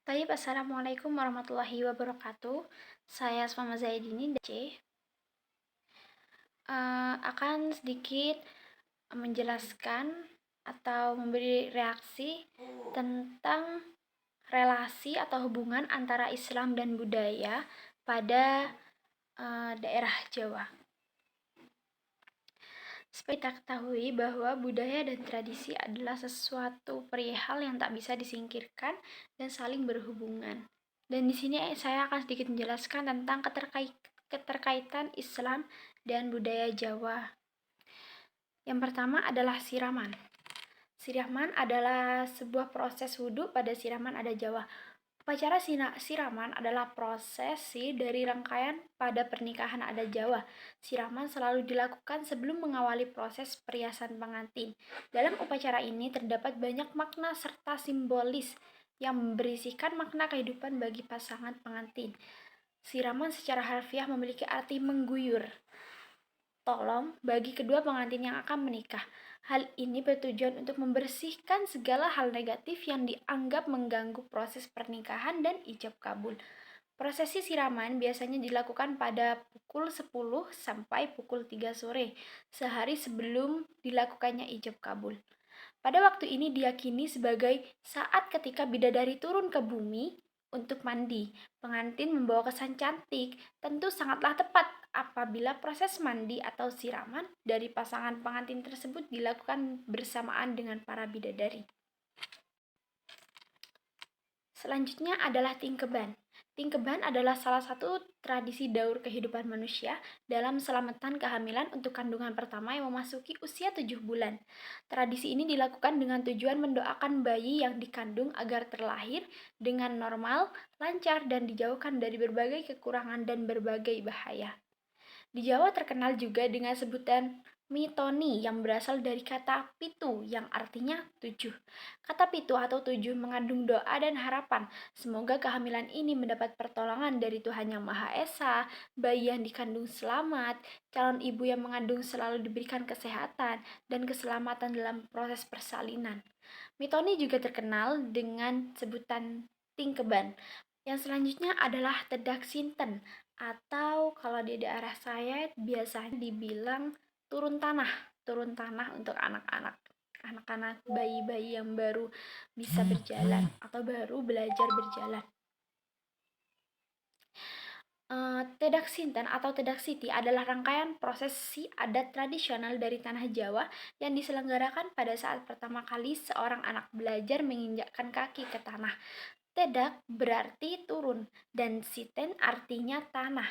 Assalamualaikum warahmatullahi wabarakatuh. Saya Asma Zaidini C. Akan sedikit menjelaskan atau memberi reaksi tentang relasi atau hubungan antara Islam dan budaya pada daerah Jawa. Seperti kita ketahui bahwa budaya dan tradisi adalah sesuatu perihal yang tak bisa disingkirkan dan saling berhubungan. Dan di sini saya akan sedikit menjelaskan tentang keterkaitan Islam dan budaya Jawa. Yang pertama adalah siraman. Siraman adalah sebuah proses wudhu pada siraman adat Jawa. Upacara siraman adalah prosesi dari rangkaian pada pernikahan adat Jawa. Siraman selalu dilakukan sebelum mengawali proses perhiasan pengantin. Dalam upacara ini terdapat banyak makna serta simbolis yang berisikan makna kehidupan bagi pasangan pengantin. Siraman secara harfiah memiliki arti mengguyur, tolong bagi kedua pengantin yang akan menikah. Hal ini bertujuan untuk membersihkan segala hal negatif yang dianggap mengganggu proses pernikahan dan ijab kabul. Prosesi siraman biasanya dilakukan pada pukul 10 sampai pukul 3 sore, sehari sebelum dilakukannya ijab kabul. Pada waktu ini diyakini sebagai saat ketika bidadari turun ke bumi untuk mandi. Pengantin membawa kesan cantik, tentu sangatlah tepat apabila proses mandi atau siraman dari pasangan pengantin tersebut dilakukan bersamaan dengan para bidadari. Selanjutnya adalah tingkeban. Tingkeban adalah salah satu tradisi daur kehidupan manusia dalam selamatan kehamilan untuk kandungan pertama yang memasuki usia 7 bulan. Tradisi ini dilakukan dengan tujuan mendoakan bayi yang dikandung agar terlahir dengan normal, lancar, dan dijauhkan dari berbagai kekurangan dan berbagai bahaya. Di Jawa terkenal juga dengan sebutan mitoni yang berasal dari kata pitu yang artinya 7. Kata pitu atau 7 mengandung doa dan harapan. Semoga kehamilan ini mendapat pertolongan dari Tuhan Yang Maha Esa, bayi yang dikandung selamat, calon ibu yang mengandung selalu diberikan kesehatan dan keselamatan dalam proses persalinan. Mitoni juga terkenal dengan sebutan tingkeban. Yang selanjutnya adalah tedak sinten, atau kalau di daerah saya biasanya dibilang turun tanah untuk anak-anak bayi-bayi yang baru bisa berjalan atau baru belajar berjalan. Tedak sinten atau tedak siti adalah rangkaian prosesi adat tradisional dari tanah Jawa yang diselenggarakan pada saat pertama kali seorang anak belajar menginjakkan kaki ke tanah. Tedak berarti turun dan siten artinya tanah.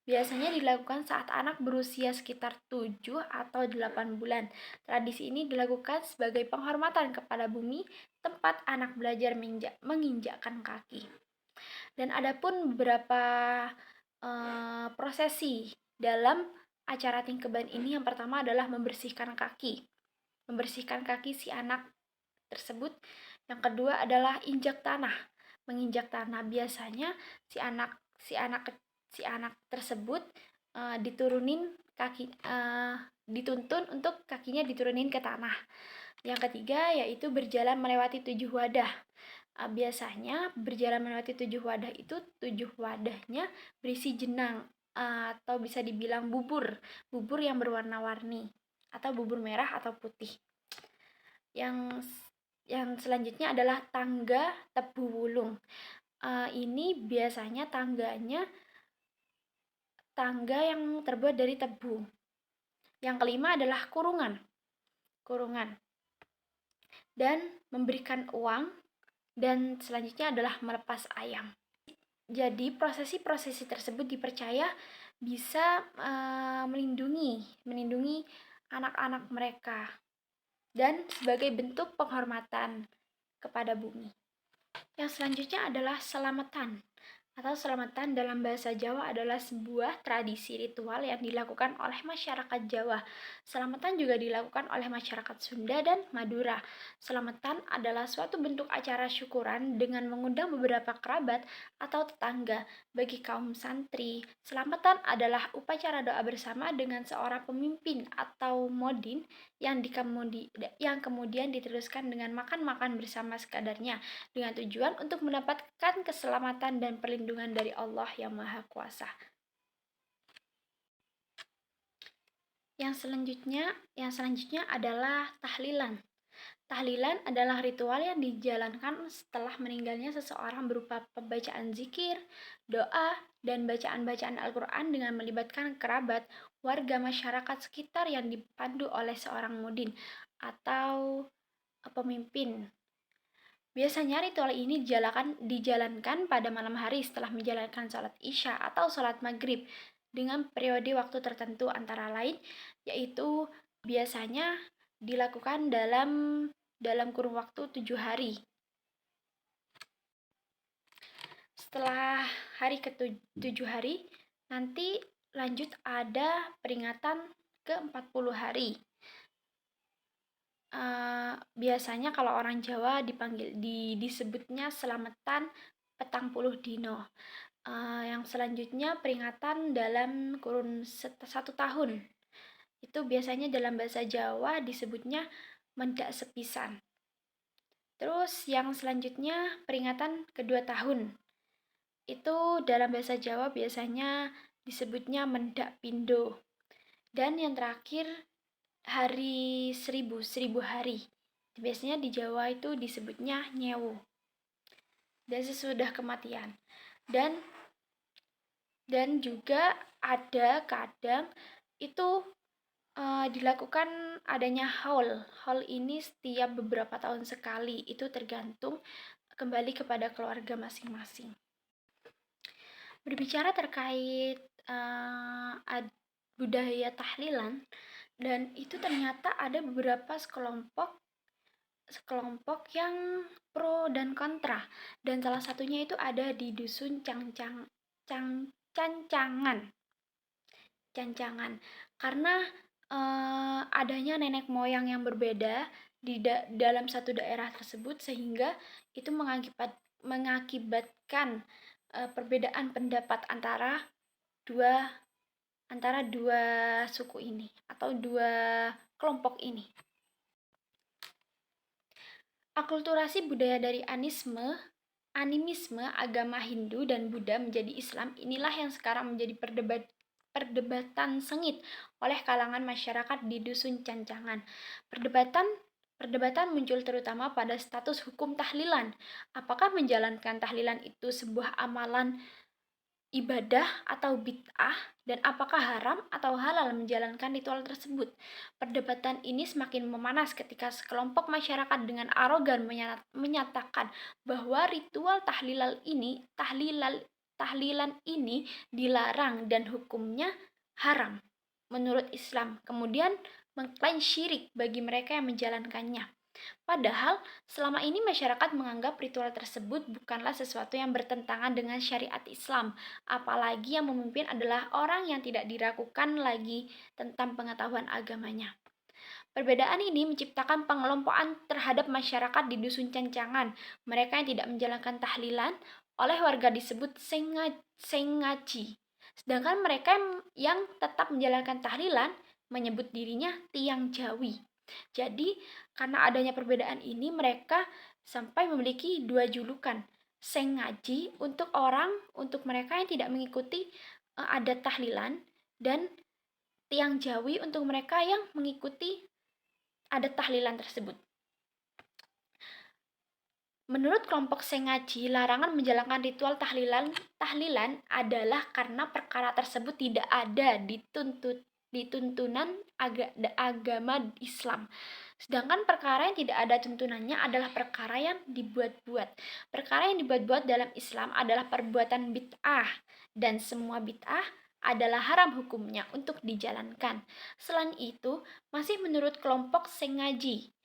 Biasanya dilakukan saat anak berusia sekitar 7 atau 8 bulan. Tradisi ini dilakukan sebagai penghormatan kepada bumi tempat anak belajar menginjakkan kaki. Dan ada pun beberapa prosesi dalam acara tingkeban ini. Yang pertama adalah membersihkan kaki si anak tersebut. Yang kedua adalah injak tanah, menginjak tanah. Biasanya si anak tersebut dituntun untuk kakinya diturunin ke tanah. Yang ketiga yaitu berjalan melewati 7 wadah. Biasanya berjalan melewati 7 wadah itu 7 wadahnya berisi jenang atau bisa dibilang bubur yang berwarna-warni atau bubur merah atau putih. Yang selanjutnya adalah tangga tebu wulung. Ini biasanya tangga yang terbuat dari tebu. Yang kelima adalah kurungan. Dan memberikan uang. Dan selanjutnya adalah melepas ayam. Jadi prosesi-prosesi tersebut dipercaya bisa melindungi anak-anak mereka dan sebagai bentuk penghormatan kepada bumi. Yang selanjutnya adalah selamatan atau selamatan dalam bahasa Jawa adalah sebuah tradisi ritual yang dilakukan oleh masyarakat Jawa. Selamatan juga dilakukan oleh masyarakat Sunda dan Madura. Selamatan adalah suatu bentuk acara syukuran dengan mengundang beberapa kerabat atau tetangga. Bagi kaum santri, selamatan adalah upacara doa bersama dengan seorang pemimpin atau modin yang kemudian diteruskan dengan makan-makan bersama sekadarnya dengan tujuan untuk mendapatkan keselamatan dan perlindungan dari Allah yang Maha Kuasa. Yang selanjutnya adalah tahlilan. Tahlilan adalah ritual yang dijalankan setelah meninggalnya seseorang berupa pembacaan zikir, doa, dan bacaan-bacaan Al-Quran dengan melibatkan kerabat, warga masyarakat sekitar yang dipandu oleh seorang mudin atau pemimpin. Biasanya ritual ini dijalankan pada malam hari setelah menjalankan sholat isya atau sholat maghrib dengan periode waktu tertentu antara lain, yaitu biasanya dilakukan dalam kurun waktu 7 hari. Setelah hari ke-7 hari, nanti lanjut ada peringatan ke-40 hari. Biasanya kalau orang Jawa disebutnya selamatan petang puluh dino. Yang selanjutnya peringatan dalam kurun 1 tahun. Itu biasanya dalam bahasa Jawa disebutnya mendak sepisan. Terus yang selanjutnya peringatan kedua tahun. Itu dalam bahasa Jawa biasanya disebutnya mendak pindo. Dan yang terakhir hari 1000 hari. Biasanya di Jawa itu disebutnya nyewu. Dan sesudah kematian. Dan juga ada kadang itu dilakukan adanya haul. Haul ini setiap beberapa tahun sekali. Itu tergantung kembali kepada keluarga masing-masing. Berbicara terkait budaya tahlilan, dan itu ternyata ada beberapa sekelompok yang pro dan kontra, dan salah satunya itu ada di dusun Cancangan karena adanya nenek moyang yang berbeda dalam satu daerah tersebut, sehingga itu mengakibatkan perbedaan pendapat antara dua suku ini atau dua kelompok ini. Akulturasi budaya dari animisme agama Hindu dan Buddha menjadi Islam, inilah yang sekarang menjadi perdebatan sengit oleh kalangan masyarakat di dusun Cancangan. Perdebatan muncul terutama pada status hukum tahlilan. Apakah menjalankan tahlilan itu sebuah amalan ibadah atau bid'ah, dan apakah haram atau halal menjalankan ritual tersebut. Perdebatan ini semakin memanas ketika sekelompok masyarakat dengan arogan menyatakan bahwa ritual tahlilan ini dilarang dan hukumnya haram menurut Islam, kemudian mengklaim syirik bagi mereka yang menjalankannya. Padahal selama ini masyarakat menganggap ritual tersebut bukanlah sesuatu yang bertentangan dengan syariat Islam, apalagi yang memimpin adalah orang yang tidak diragukan lagi tentang pengetahuan agamanya. Perbedaan ini menciptakan pengelompokan terhadap masyarakat di dusun Cancangan. Mereka yang tidak menjalankan tahlilan oleh warga disebut sengaji. Sedangkan mereka yang tetap menjalankan tahlilan menyebut dirinya tiang Jawi. Jadi, karena adanya perbedaan ini, mereka sampai memiliki dua julukan. Sengaji untuk mereka yang tidak mengikuti adat tahlilan, dan tiang Jawi untuk mereka yang mengikuti adat tahlilan tersebut. Menurut kelompok sengaji, larangan menjalankan ritual tahlilan adalah karena perkara tersebut tidak ada di tuntunan agama Islam. Sedangkan perkara yang tidak ada tuntunannya adalah perkara yang dibuat-buat. Perkara yang dibuat-buat dalam Islam adalah perbuatan bid'ah, dan semua bid'ah adalah haram hukumnya untuk dijalankan. Selain itu, masih menurut kelompok sengaji,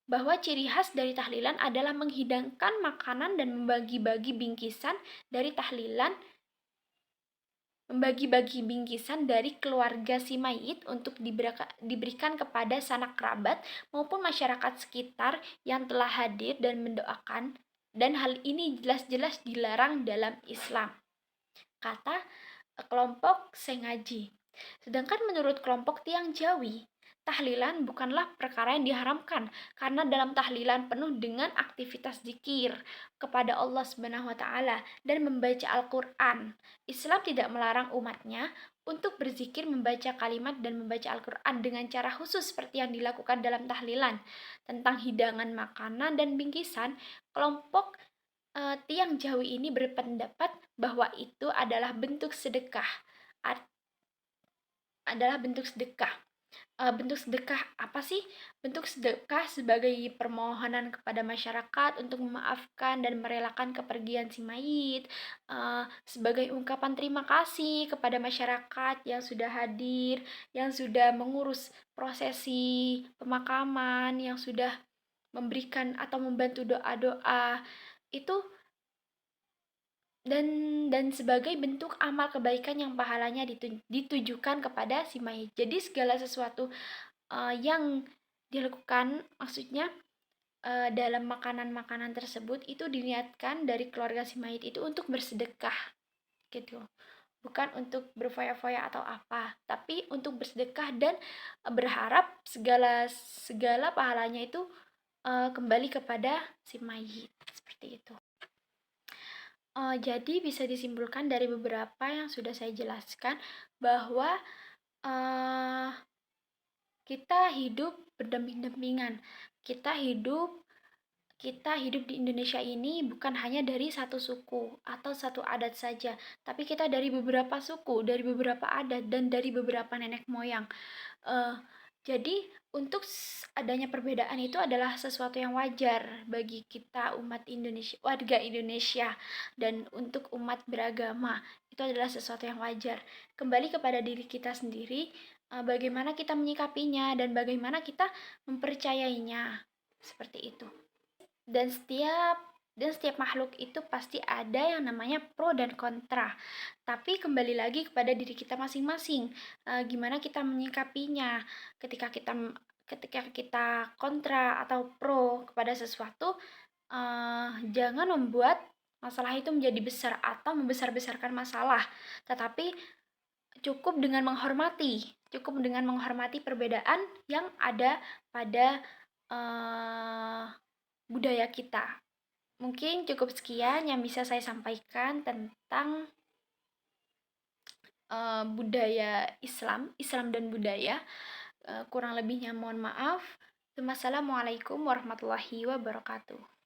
bahwa ciri khas dari tahlilan adalah menghidangkan makanan dan membagi-bagi bingkisan dari tahlilan membagi-bagi bingkisan dari keluarga si mayit untuk diberikan kepada sanak kerabat maupun masyarakat sekitar yang telah hadir dan mendoakan, dan hal ini jelas-jelas dilarang dalam Islam, kata kelompok Sengaji. Sedangkan menurut kelompok Tiang Jawi, tahlilan bukanlah perkara yang diharamkan karena dalam tahlilan penuh dengan aktivitas zikir kepada Allah Subhanahu wa taala dan membaca Al-Qur'an. Islam tidak melarang umatnya untuk berzikir, membaca kalimat dan membaca Al-Qur'an dengan cara khusus seperti yang dilakukan dalam tahlilan. Tentang hidangan makanan dan bingkisan, kelompok Tiang Jawi ini berpendapat bahwa itu adalah bentuk sedekah. Adalah bentuk sedekah. Bentuk sedekah apa sih? Bentuk sedekah sebagai permohonan kepada masyarakat untuk memaafkan dan merelakan kepergian si mayit, sebagai ungkapan terima kasih kepada masyarakat yang sudah hadir, yang sudah mengurus prosesi pemakaman, yang sudah memberikan atau membantu doa-doa itu, dan sebagai bentuk amal kebaikan yang pahalanya ditujukan kepada si mayit. Jadi segala sesuatu yang dilakukan, maksudnya dalam makanan-makanan tersebut itu diniatkan dari keluarga si mayit itu untuk bersedekah gitu, bukan untuk berfoya-foya atau apa, tapi untuk bersedekah dan berharap segala segala pahalanya itu kembali kepada si mayit, seperti itu. Jadi bisa disimpulkan dari beberapa yang sudah saya jelaskan bahwa kita hidup berdamping-dampingan. Kita hidup di Indonesia ini bukan hanya dari satu suku atau satu adat saja, tapi kita dari beberapa suku, dari beberapa adat, dan dari beberapa nenek moyang. Jadi untuk adanya perbedaan itu adalah sesuatu yang wajar bagi kita umat Indonesia, warga Indonesia, dan untuk umat beragama itu adalah sesuatu yang wajar. Kembali kepada diri kita sendiri, bagaimana kita menyikapinya dan bagaimana kita mempercayainya, seperti itu. Dan setiap makhluk itu pasti ada yang namanya pro dan kontra. Tapi kembali lagi kepada diri kita masing-masing, gimana kita menyikapinya. Ketika kita kontra atau pro kepada sesuatu, jangan membuat masalah itu menjadi besar atau membesar-besarkan masalah, tetapi cukup dengan menghormati perbedaan yang ada pada budaya kita. Mungkin cukup sekian yang bisa saya sampaikan tentang budaya Islam dan budaya. Kurang lebihnya mohon maaf. Wassalamualaikum warahmatullahi wabarakatuh.